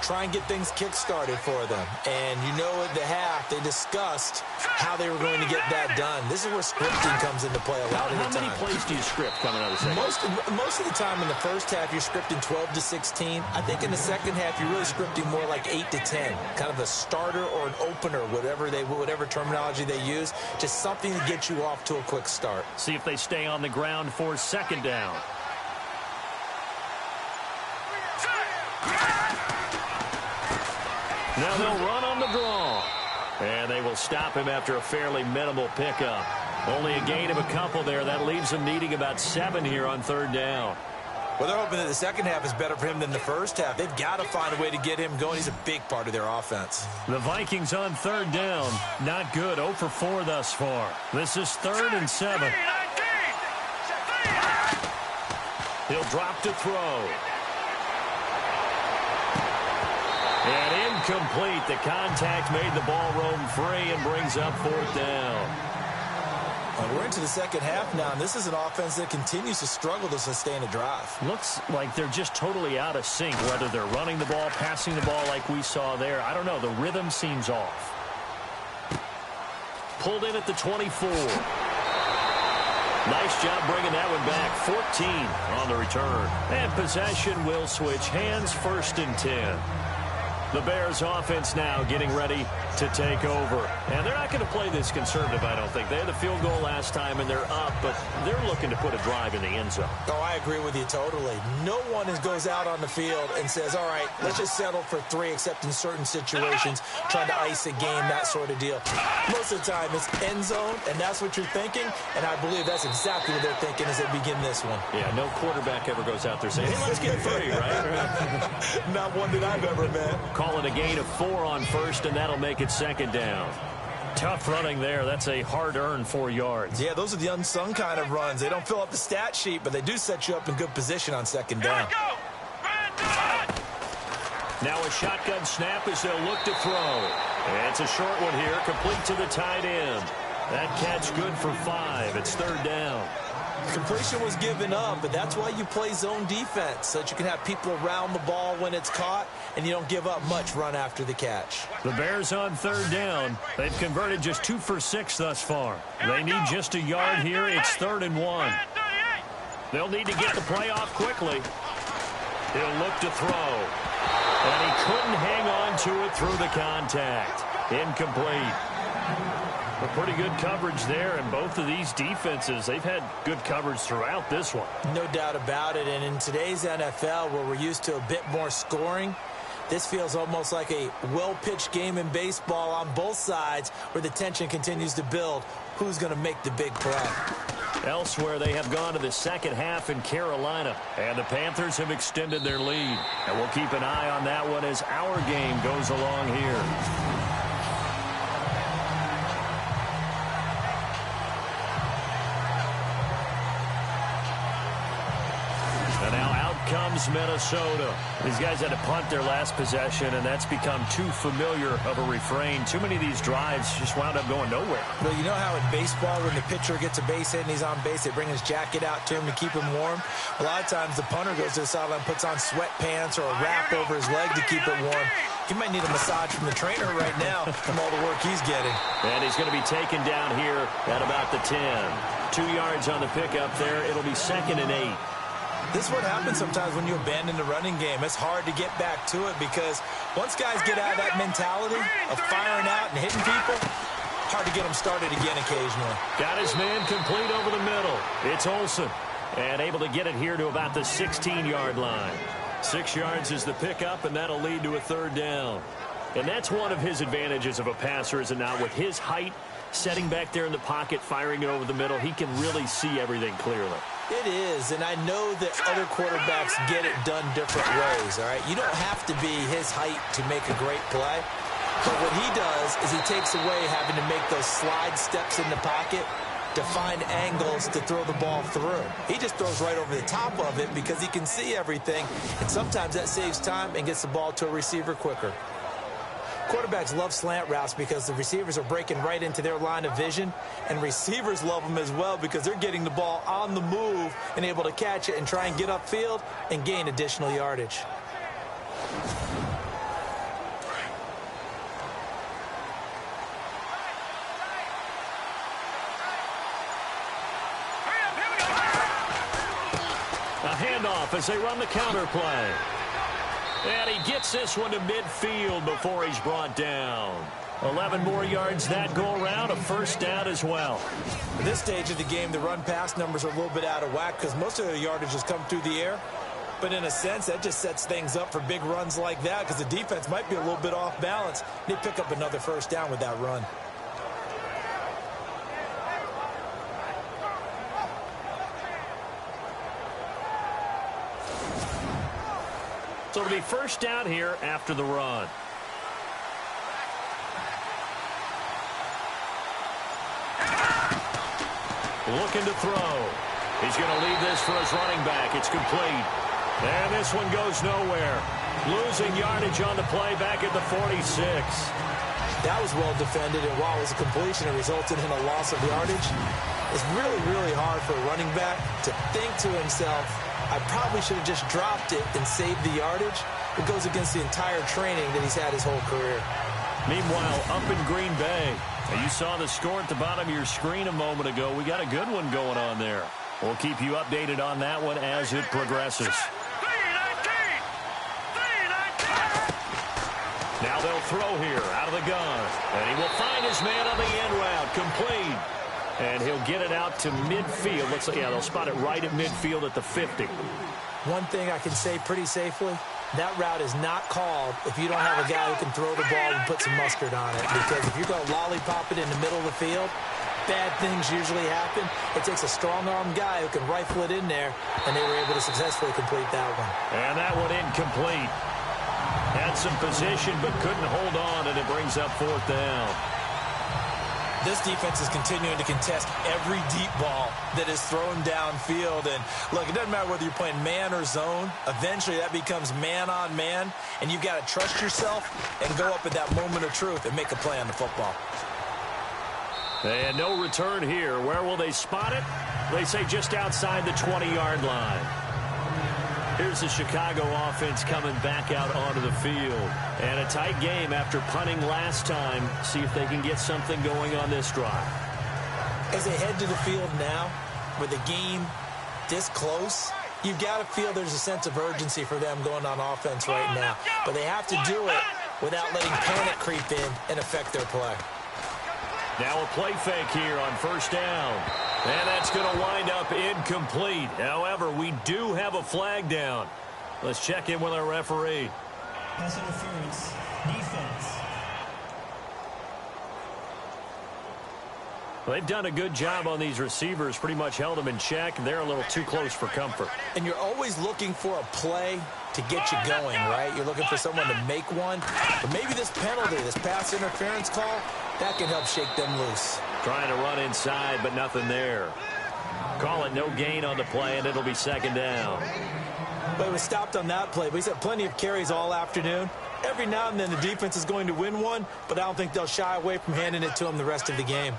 Try and get things kick-started for them. And you know at the half, they discussed how they were going to get that done. This is where scripting comes into play a lot of the time. How many plays do you script coming out of the second? Most of the time in the first half, you're scripting 12 to 16. I think in the second half, you're really scripting more like 8 to 10. Kind of a starter or an opener, whatever terminology they use. Just something to get you off to a quick start. See if they stay on the ground for second down. Now they'll run on the draw. And they will stop him after a fairly minimal pickup. Only a gain of a couple there. That leaves them needing about 7 here on third down. Well, they're hoping that the second half is better for him than the first half. They've got to find a way to get him going. He's a big part of their offense. The Vikings on third down. Not good. 0 for 4 thus far. This is 3rd and 7. He'll drop to throw. And incomplete. The contact made the ball roam free and brings up 4th down. We're into the second half now, and this is an offense that continues to struggle to sustain a drive. Looks like they're just totally out of sync, whether they're running the ball, passing the ball like we saw there. I don't know. The rhythm seems off. Pulled in at the 24. Nice job bringing that one back. 14 on the return. And possession will switch hands, 1st and 10. The Bears offense now getting ready to take over. And they're not going to play this conservative, I don't think. They had the field goal last time, and they're up, but they're looking to put a drive in the end zone. Oh, I agree with you totally. No one goes out on the field and says, all right, let's just settle for 3, except in certain situations, trying to ice a game, that sort of deal. Most of the time, it's end zone, and that's what you're thinking, and I believe that's exactly what they're thinking as they begin this one. Yeah, no quarterback ever goes out there saying, hey, let's get 3, right? Not one that I've ever met. Call it a gain of 4 on 1st, and that'll make it 2nd down. Tough running there. That's a hard-earned 4 yards. Yeah, those are the unsung kind of runs. They don't fill up the stat sheet, but they do set you up in good position on 2nd down. Now a shotgun snap as they'll look to throw. And it's a short one here, complete to the tight end. That catch good for 5. It's 3rd down. Completion was given up, but that's why you play zone defense, so that you can have people around the ball when it's caught, and you don't give up much run after the catch. The Bears on 3rd down. They've converted just 2 for 6 thus far. They need just a yard here. It's 3rd and 1. They'll need to get the play off quickly. He'll look to throw. And he couldn't hang on to it through the contact. Incomplete. A pretty good coverage there, and both of these defenses, they've had good coverage throughout this one. No doubt about it, and in today's NFL, where we're used to a bit more scoring, this feels almost like a well-pitched game in baseball on both sides where the tension continues to build. Who's going to make the big play? Elsewhere, they have gone to the second half in Carolina, and the Panthers have extended their lead. And we'll keep an eye on that one as our game goes along here. Comes Minnesota. These guys had to punt their last possession, and that's become too familiar of a refrain. Too many of these drives just wound up going nowhere. Well, you know how in baseball, when the pitcher gets a base hit and he's on base, they bring his jacket out to him to keep him warm? A lot of times the punter goes to the sideline, puts on sweatpants or a wrap over his leg to keep it warm. He might need a massage from the trainer right now from all the work he's getting. And he's going to be taken down here at about the 10. 2 yards on the pickup there. It'll be 2nd and 8. This is what happens sometimes when you abandon the running game. It's hard to get back to it because once guys get out of that mentality of firing out and hitting people, hard to get them started again occasionally. Got his man complete over the middle. It's Olsen. And able to get it here to about the 16-yard line. 6 yards is the pickup, and that'll lead to a 3rd down. And that's one of his advantages of a passer, is it not? With his height, setting back there in the pocket, firing it over the middle, he can really see everything clearly. It is, and I know that other quarterbacks get it done different ways, all right? You don't have to be his height to make a great play. But what he does is he takes away having to make those slide steps in the pocket to find angles to throw the ball through. He just throws right over the top of it because he can see everything, and sometimes that saves time and gets the ball to a receiver quicker. Quarterbacks love slant routes because the receivers are breaking right into their line of vision, and receivers love them as well because they're getting the ball on the move and able to catch it and try and get upfield and gain additional yardage. A handoff as they run the counter play. And he gets this one to midfield before he's brought down. 11 more yards that go around, a 1st down as well. At this stage of the game, the run-pass numbers are a little bit out of whack because most of the yardage has come through the air. But in a sense, that just sets things up for big runs like that because the defense might be a little bit off balance. They pick up another 1st down with that run. So it'll be 1st down here after the run. Looking to throw. He's going to leave this for his running back. It's complete. And this one goes nowhere. Losing yardage on the play back at the 46. That was well defended, and while it was a completion, it resulted in a loss of yardage. It's really, really hard for a running back to think to himself, I probably should have just dropped it and saved the yardage. It goes against the entire training that he's had his whole career. Meanwhile, up in Green Bay, you saw the score at the bottom of your screen a moment ago. We got a good one going on there. We'll keep you updated on that one as it progresses. Now they'll throw here out of the gun. And he will find his man on the end route. Complete. And he'll get it out to midfield. Looks like, yeah, they'll spot it right at midfield at the 50. One thing I can say pretty safely, that route is not called if you don't have a guy who can throw the ball and put some mustard on it. Because if you're going to lollipop it in the middle of the field, bad things usually happen. It takes a strong-armed guy who can rifle it in there, and they were able to successfully complete that one. And that one incomplete. Had some position but couldn't hold on, and it brings up 4th down. This defense is continuing to contest every deep ball that is thrown downfield. And, look, it doesn't matter whether you're playing man or zone. Eventually, that becomes man-on-man, and you've got to trust yourself and go up at that moment of truth and make a play on the football. And no return here. Where will they spot it? They say just outside the 20-yard line. Here's the Chicago offense coming back out onto the field. And a tight game after punting last time. See if they can get something going on this drive. As they head to the field now, with the game this close, You've got to feel there's a sense of urgency for them going on offense right now. But they have to do it without letting panic creep in and affect their play. Now a play fake here on first down. And that's going to wind up incomplete. However, we do have a flag down. Let's check in with our referee. Pass interference. Defense. They've done a good job on these receivers, pretty much held them in check, and they're a little too close for comfort. And you're always looking for a play to get you going, right? You're looking for someone to make one. But maybe this penalty, this pass interference call, that can help shake them loose. Trying to run inside, but nothing there. Call it no gain on the play, and it'll be second down. But it was stopped on that play. But he's had plenty of carries all afternoon. Every now and then the defense is going to win one, but I don't think they'll shy away from handing it to him the rest of the game.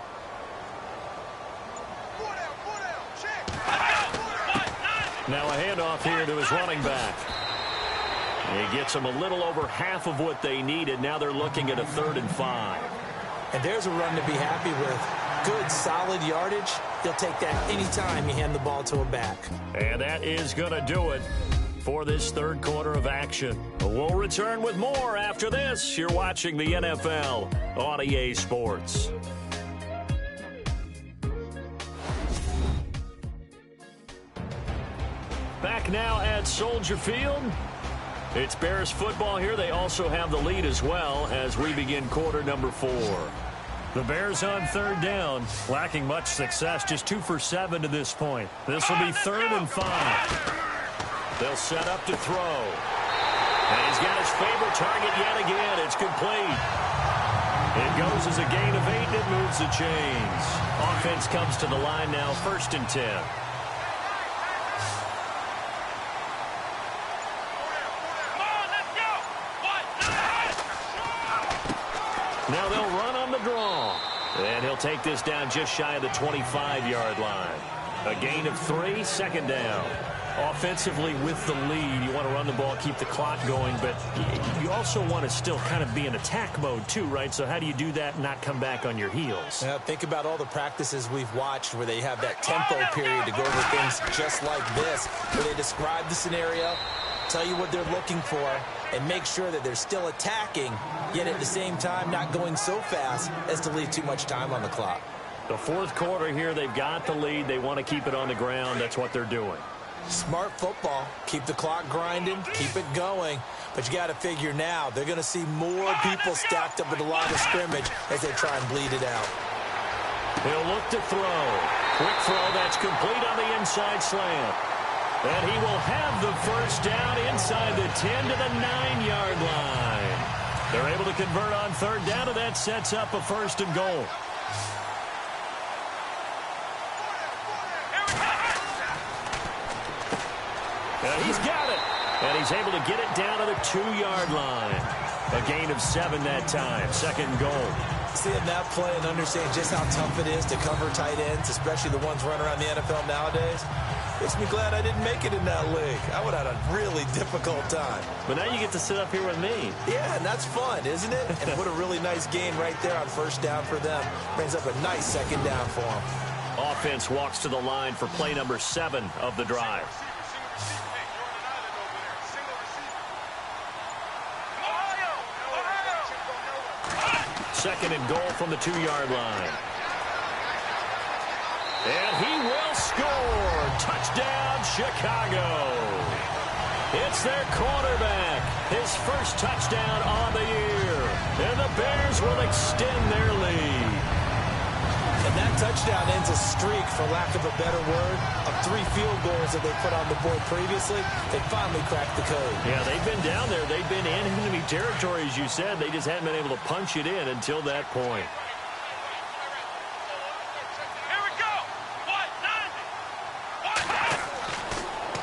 Now a handoff here to his running back. He gets them a little over half of what they needed. Now they're looking at a 3rd and 5. And there's a run to be happy with. Good, solid yardage. He'll take that anytime you hand the ball to a back. And that is going to do it for this third quarter of action. We'll return with more after this. You're watching the NFL on EA Sports. Back now at Soldier Field. It's Bears football here. They also have the lead as well as we begin quarter number 4. The Bears on 3rd down, lacking much success, just 2 for 7 to this point. This will be 3rd and 5. They'll set up to throw. And he's got his favorite target yet again. It's complete. It goes as a gain of 8, and it moves the chains. Offense comes to the line now, 1st and 10. Now they'll run on the draw. And he'll take this down just shy of the 25-yard line. A gain of 3, 2nd down. Offensively with the lead, you want to run the ball, keep the clock going, but you also want to still kind of be in attack mode too, right? So how do you do that and not come back on your heels? Think about all the practices we've watched where they have that tempo period to go over things just like this, where they describe the scenario, tell you what they're looking for, and make sure that they're still attacking, yet at the same time not going so fast as to leave too much time on the clock. The 4th quarter here, they've got the lead. They want to keep it on the ground. That's what they're doing. Smart football. Keep the clock grinding. Keep it going. But you got to figure now they're going to see more people stacked up at the line of scrimmage as they try and bleed it out. He'll look to throw. Quick throw that's complete on the inside slant. And he will have the 1st down inside the 10 to the 9-yard line. They're able to convert on 3rd down, and that sets up a 1st and goal. And he's got it. And he's able to get it down to the 2-yard line. A gain of 7 that time. 2nd and goal. Seeing that play and understanding just how tough it is to cover tight ends, especially the ones running around the NFL nowadays, makes me glad I didn't make it in that league. I would have had a really difficult time. But now you get to sit up here with me. Yeah, and that's fun, isn't it? And what a really nice gain right there on 1st down for them. Brings up a nice 2nd down for them. Offense walks to the line for play number 7 of the drive. Second and goal from the 2-yard line. And he will score. Touchdown, Chicago. It's their quarterback. His 1st touchdown on the year. And the Bears will extend their lead. And that touchdown ends a streak, for lack of a better word, of 3 field goals that they put on the board previously. They finally cracked the code. Yeah, they've been down there. They've been in enemy territory, as you said. They just hadn't been able to punch it in until that point. Here we go.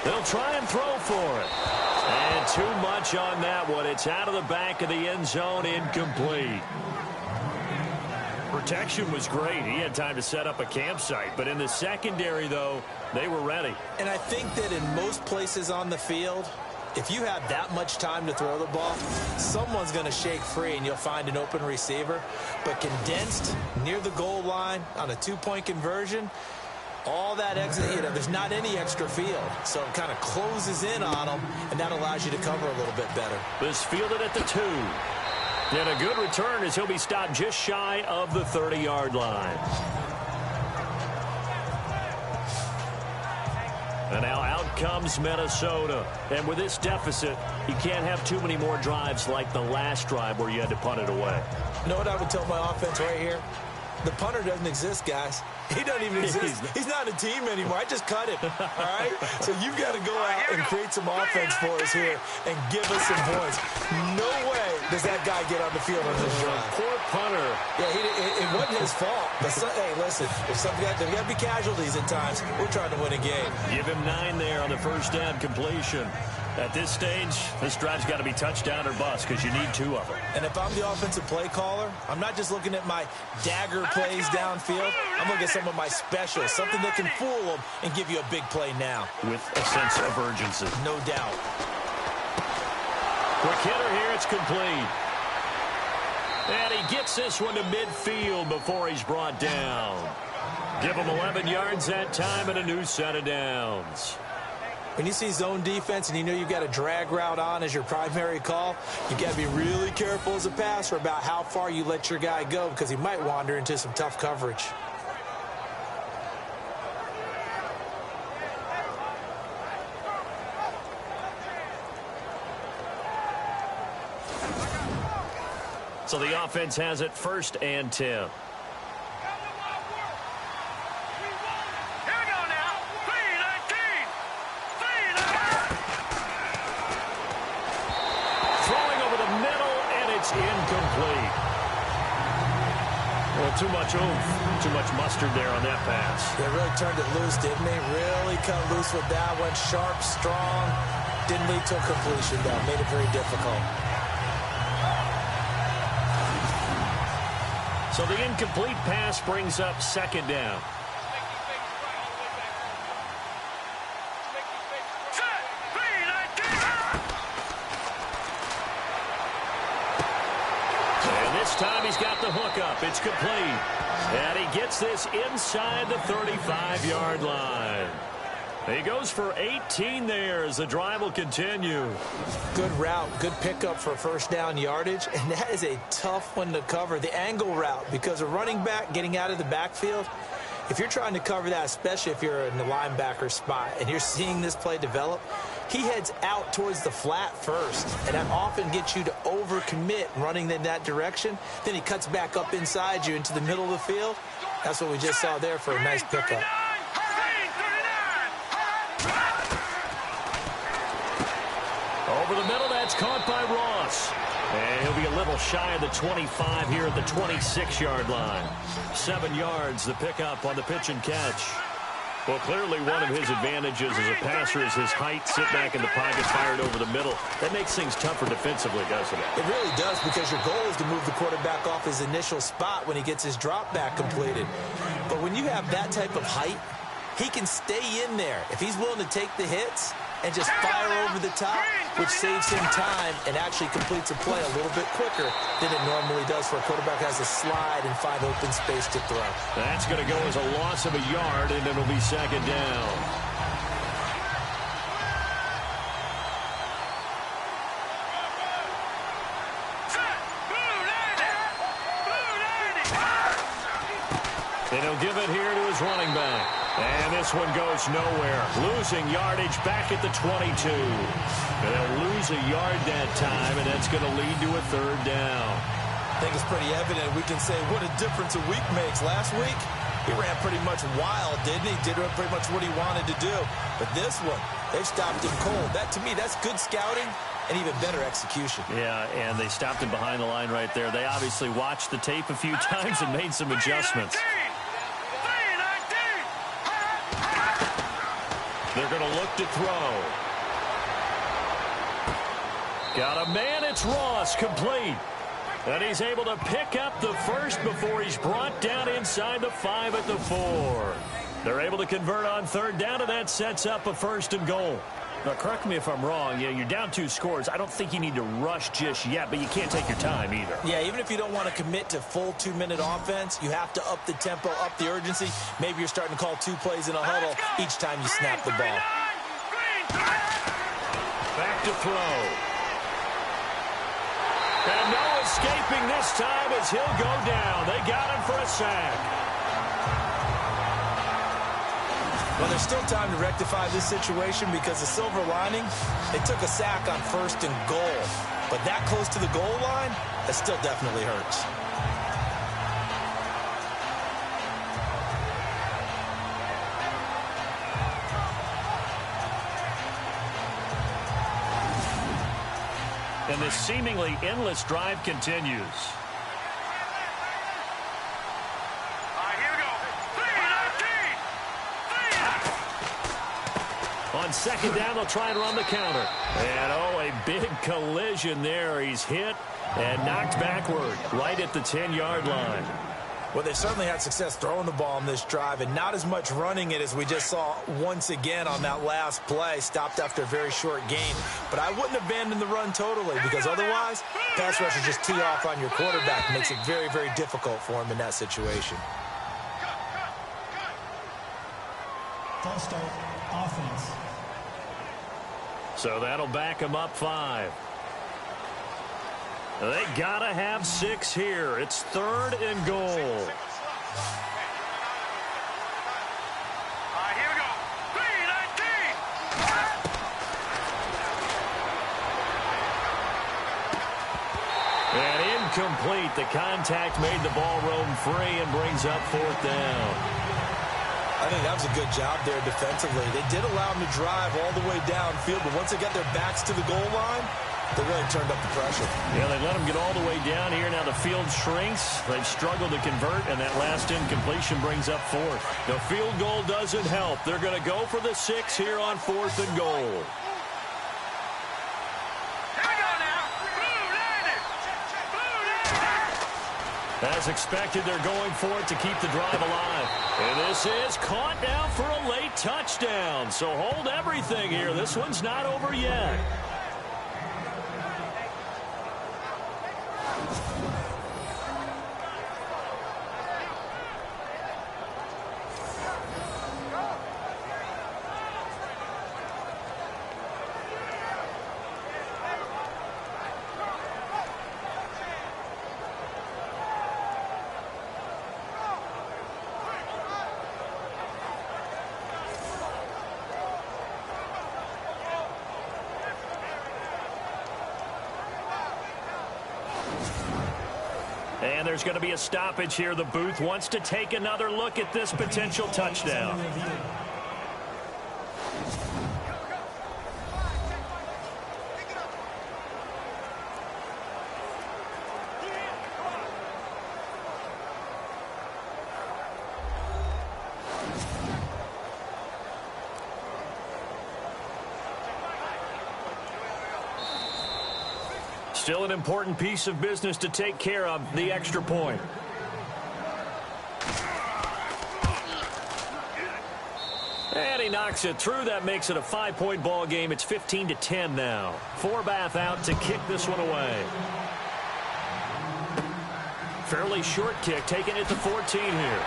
They'll try and throw for it. And too much on that one. It's out of the back of the end zone, incomplete. Protection was great. He had time to set up a campsite. But in the secondary, though, they were ready. And I think that in most places on the field, if you have that much time to throw the ball, someone's going to shake free and you'll find an open receiver. But condensed near the goal line on a 2-point conversion, All that exit, there's not any extra field. So it kind of closes in on them, and that allows you to cover a little bit better. This fielded at the 2. And a good return as he'll be stopped just shy of the 30-yard line. And now out comes Minnesota. And with this deficit, you can't have too many more drives like the last drive where you had to punt it away. You know what I would tell my offense right here? The punter doesn't exist, guys. He doesn't even exist. He's not a team anymore. I just cut him, all right? So you've got to go out and create some offense for us here and give us some points. No way does that guy get on the field on this drive. Poor punter. Yeah, it wasn't his fault. But hey, listen, there's got to be casualties at times. We're trying to win a game. Give him 9 there on the first down completion. At this stage, this drive's got to be touchdown or bust because you need 2 of them. And if I'm the offensive play caller, I'm not just looking at my dagger plays downfield. I'm looking at some of my specials, something that can fool them and give you a big play now. With a sense of urgency. No doubt. Quick hitter here, it's complete. And he gets this one to midfield before he's brought down. Give him 11 yards that time and a new set of downs. When you see zone defense and you know you've got a drag route on as your primary call, you've got to be really careful as a passer about how far you let your guy go because he might wander into some tough coverage. So the offense has it 1st and 10. Incomplete. Well, too much oomph, too much mustard there on that pass. They really turned it loose, didn't they? Really cut loose with that one. Sharp, strong. Didn't lead to a completion, though. Made it very difficult. So the incomplete pass brings up 2nd down. Time he's got the hook up. It's complete. And he gets this inside the 35-yard line. He goes for 18 there as the drive will continue. Good route, good pickup for 1st down yardage, and that is a tough one to cover. The angle route, because a running back getting out of the backfield, if you're trying to cover that, especially if you're in the linebacker spot and you're seeing this play develop, he heads out towards the flat first, and that often gets you to overcommit running in that direction. Then he cuts back up inside you into the middle of the field. That's what we just saw there for a nice pickup. Over the middle, that's caught by Ross. And he'll be a little shy of the 25 here at the 26-yard line. 7 yards, the pickup on the pitch and catch. Well, clearly one of his advantages as a passer is his height, sit back in the pocket, fired over the middle. That makes things tougher defensively, doesn't it? It really does, because your goal is to move the quarterback off his initial spot when he gets his drop back completed. But when you have that type of height, he can stay in there. If he's willing to take the hits and just fire over the top, which saves him time and actually completes a play a little bit quicker than it normally does for a quarterback has to slide and find open space to throw. That's going to go as a loss of a yard, and it'll be 2nd down. And he'll give it here to his running back. And this one goes nowhere. Losing yardage back at the 22. And they'll lose a yard that time, and that's going to lead to a 3rd down. I think it's pretty evident. We can say what a difference a week makes. Last week, he ran pretty much wild, didn't he? Did pretty much what he wanted to do. But this one, they've stopped him cold. That, to me, that's good scouting and even better execution. Yeah, and they stopped him behind the line right there. They obviously watched the tape a few times and made some adjustments. They're going to look to throw. Got a man, it's Ross, complete. And he's able to pick up the first before he's brought down inside the 5 at the 4. They're able to convert on third down, and that sets up a 1st and goal. Now, correct me if I'm wrong. Yeah, you're down 2 scores. I don't think you need to rush just yet, but you can't take your time either. Yeah, even if you don't want to commit to full 2-minute offense, you have to up the tempo, up the urgency. Maybe you're starting to call 2 plays in a huddle each time you snap the ball. Back to throw. And no escaping this time as he'll go down. They got him for a sack. Well, there's still time to rectify this situation because the silver lining, they took a sack on 1st and goal. But that close to the goal line, that still definitely hurts. And this seemingly endless drive continues. On 2nd down, they'll try and run the counter. And, oh, a big collision there. He's hit and knocked backward right at the 10-yard line. Well, they certainly had success throwing the ball on this drive and not as much running it as we just saw once again on that last play. Stopped after a very short gain. But I wouldn't abandon the run totally because otherwise, pass rush is just tee off on your quarterback. It makes it very, very difficult for him in that situation. False start, offense. So that'll back him up 5. They got to have 6 here. It's 3rd and goal. Here we go. 3-19. And incomplete. The contact made the ball roam free and brings up 4th down. I think that was a good job there defensively. They did allow them to drive all the way downfield, but once they got their backs to the goal line, they really turned up the pressure. Yeah, they let them get all the way down here. Now the field shrinks. They've struggled to convert, and that last incompletion brings up 4th. The field goal doesn't help. They're going to go for the 6 here on 4th and goal. As expected, they're going for it to keep the drive alive. And this is caught now for a late touchdown. So hold everything here. This one's not over yet. And there's going to be a stoppage here. The booth wants to take another look at this potential touchdown. Still an important piece of business to take care of, the extra point. And he knocks it through. That makes it a 5-point ball game. It's 15-10 now. Forbath out to kick this one away. Fairly short kick, taking it to 14 here.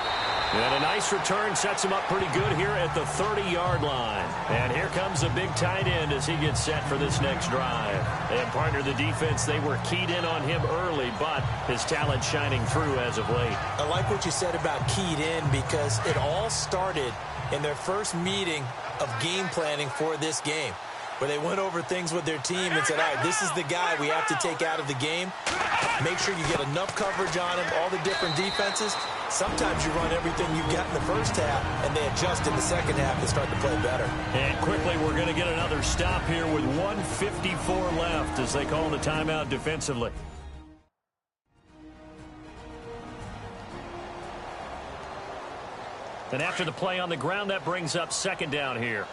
And a nice return sets him up pretty good here at the 30-yard line. And here comes a big tight end as he gets set for this next drive. And partner, the defense, they were keyed in on him early, but his talent shining through as of late. I like what you said about keyed in because it all started in their first meeting of game planning for this game, where they went over things with their team and said, all right, this is the guy we have to take out of the game. Make sure you get enough coverage on him, all the different defenses. Sometimes you run everything you've got in the first half, and they adjust in the second half and start to play better. And quickly, we're going to get another stop here with 1:54 left as they call the timeout defensively. And after the play on the ground, that brings up second down here.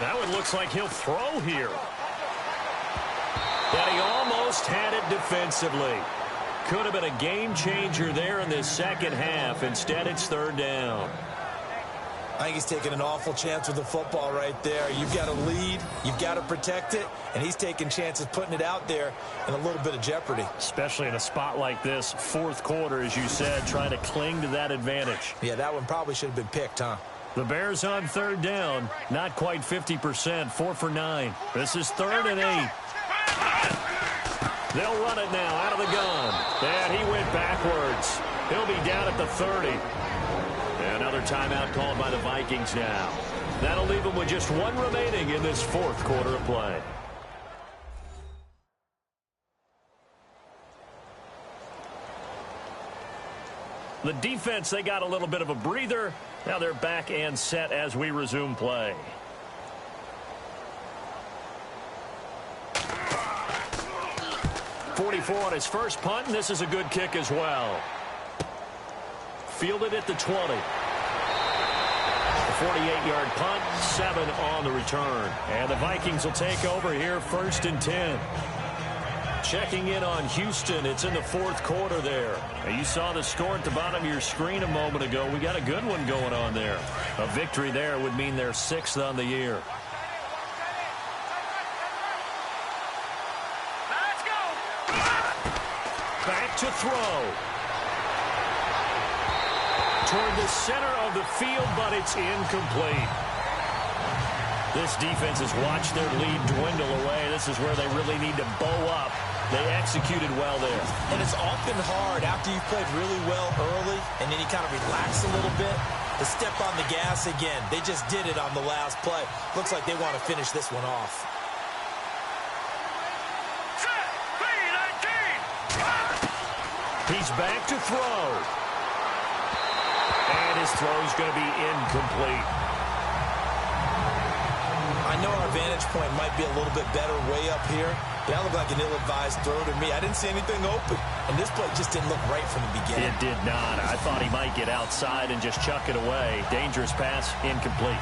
That one looks like he'll throw here. And he almost almost had it defensively. Could have been a game changer there in this second half. Instead, it's third down. I think he's taking an awful chance with the football right there. You've got to lead, you've got to protect it, and he's taking chances putting it out there in a little bit of jeopardy. Especially in a spot like this, fourth quarter, as you said, trying to cling to that advantage. Yeah, that one probably should have been picked, huh? The Bears on third down, not quite 50%, 4 for 9. This is 3rd and 8. They'll run it now out of the gun. And he went backwards. He'll be down at the 30. Another timeout called by the Vikings now. That'll leave them with just one remaining in this fourth quarter of play. The defense, they got a little bit of a breather. Now they're back and set as we resume play. .44 on his first punt, and this is a good kick as well. Fielded at the 20. A 48-yard punt, 7 on the return. And the Vikings will take over here, 1st and 10. Checking in on Houston. It's in the fourth quarter there. Now you saw the score at the bottom of your screen a moment ago. We got a good one going on there. A victory there would mean they're 6th on the year. Let's go. Back to throw. Toward the center of the field, but it's incomplete. This defense has watched their lead dwindle away. This is where they really need to bow up. They executed well there. And it's often hard after you've played really well early and then you kind of relax a little bit to step on the gas again. They just did it on the last play. Looks like they want to finish this one off. Set. B19. He's back to throw. And his throw's going to be incomplete. I know our vantage point might be a little bit better way up here. That looked like an ill-advised throw to me. I didn't see anything open. And this play just didn't look right from the beginning. It did not. I thought he might get outside and just chuck it away. Dangerous pass, incomplete.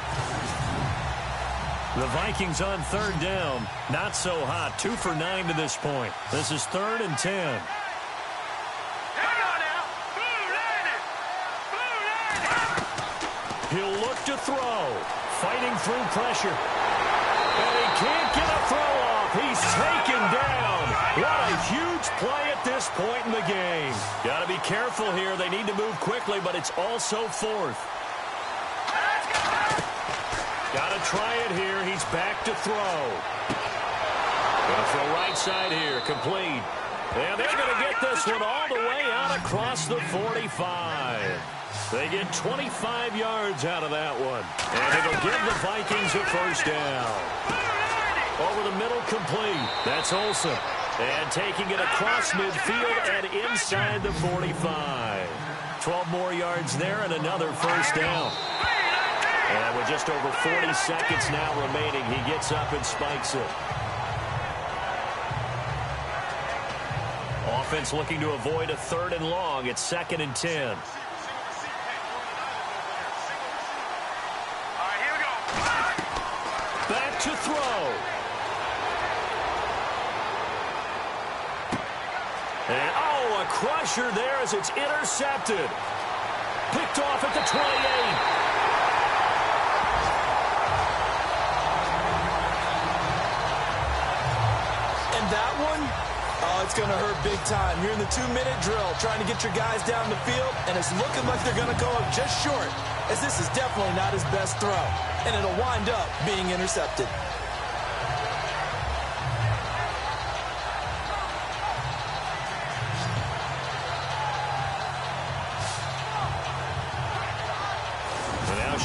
The Vikings on third down. Not so hot. 2 for 9 to this point. This is 3rd and 10. Hang on now. He'll look to throw. Fighting through pressure. And he can't get a throw off. He's taken down. What a huge play at this point in the game. Got to be careful here. They need to move quickly, but it's also 4th. Got to try it here. He's back to throw. Going to throw right side here. Complete. And they're going to get this one all the way out across the 45. They get 25 yards out of that one. And it'll give the Vikings a first down. Over the middle, complete. That's Olsen. And taking it across midfield and inside the 45. 12 more yards there and another first down. And with just over 40 seconds now remaining, he gets up and spikes it. Offense looking to avoid a 3rd and long. It's 2nd and 10. Back to throw. And, oh, a crusher there as it's intercepted. Picked off at the 28. And that one, oh, it's going to hurt big time. You're in the 2-minute drill trying to get your guys down the field, and it's looking like they're going to go up just short, as this is definitely not his best throw. And it'll wind up being intercepted.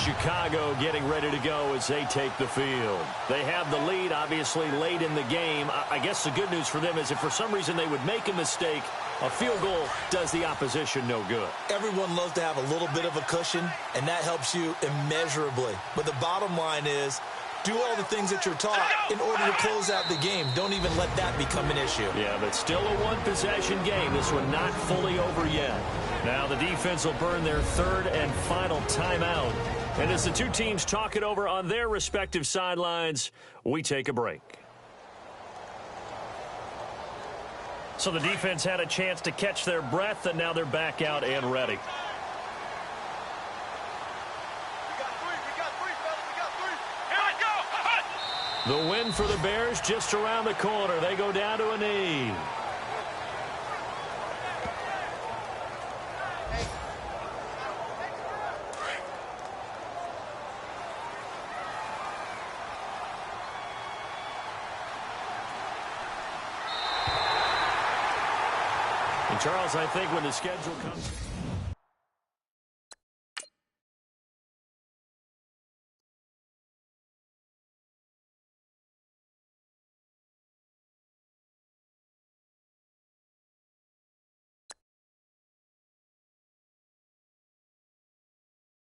Chicago getting ready to go as they take the field. They have the lead, obviously, late in the game. I guess the good news for them is if for some reason they would make a mistake, a field goal does the opposition no good. Everyone loves to have a little bit of a cushion, and that helps you immeasurably. But the bottom line is, do all the things that you're taught in order to close out the game. Don't even let that become an issue. Yeah, but still a one-possession game. This one not fully over yet. Now the defense will burn their 3rd and final timeout. And as the two teams talk it over on their respective sidelines, we take a break. So the defense had a chance to catch their breath, and now they're back out and ready. The win for the Bears just around the corner. They go down to a knee. And Charles, I think when the schedule comes...